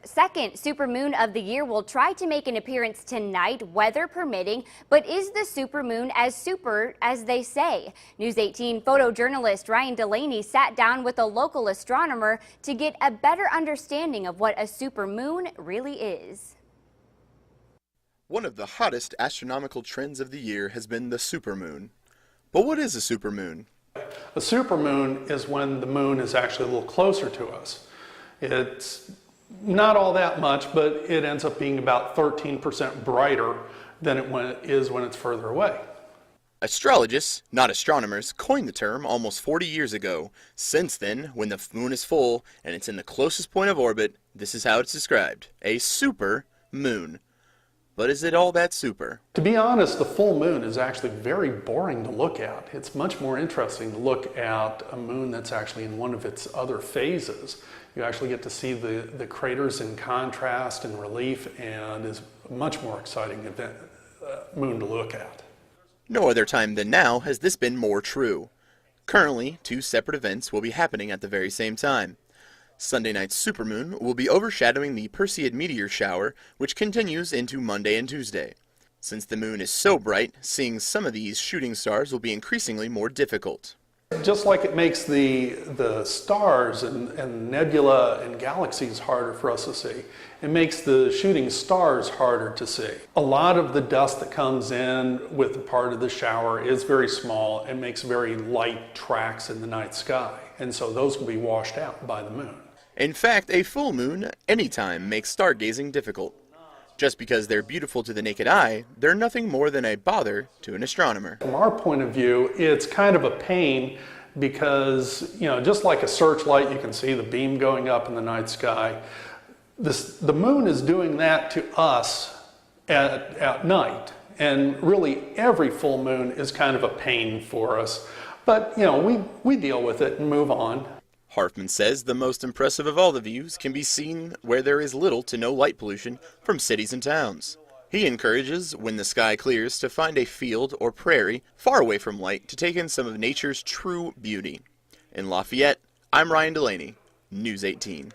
second supermoon of the year will try to make an appearance tonight, weather permitting. But is the supermoon as super as they say? News 18 photojournalist Ryan Delaney sat down with a local astronomer to get a better understanding of what a supermoon really is. One of the hottest astronomical trends of the year has been the supermoon. But what is a supermoon? A supermoon is when the moon is actually a little closer to us. It's not all that much, but it ends up being about 13% brighter than it is when it's further away. Astrologists, not astronomers, coined the term almost 40 years ago. Since then, when the moon is full and it's in the closest point of orbit, this is how it's described: a super moon. But is it all that super? To be honest, the full moon is actually very boring to look at. It's much more interesting to look at a moon that's actually in one of its other phases. You actually get to see the craters in contrast and relief, and is a much more exciting moon to look at. No other time than now has this been more true. Currently, two separate events will be happening at the very same time. Sunday night's supermoon will be overshadowing the Perseid meteor shower, which continues into Monday and Tuesday. Since the moon is so bright, seeing some of these shooting stars will be increasingly more difficult. Just like it makes the stars and nebula and galaxies harder for us to see, it makes the shooting stars harder to see. A lot of the dust that comes in with the part of the shower is very small and makes very light tracks in the night sky, and so those will be washed out by the moon. In fact, a full moon anytime makes stargazing difficult. Just because they're beautiful to the naked eye, they're nothing more than a bother to an astronomer. From our point of view, it's kind of a pain because, just like a searchlight, you can see the beam going up in the night sky. The moon is doing that to us at night, and really every full moon is kind of a pain for us. But, we deal with it and move on. Harfman says the most impressive of all the views can be seen where there is little to no light pollution from cities and towns. He encourages, when the sky clears, to find a field or prairie far away from light to take in some of nature's true beauty. In Lafayette, I'm Ryan Delaney, News 18.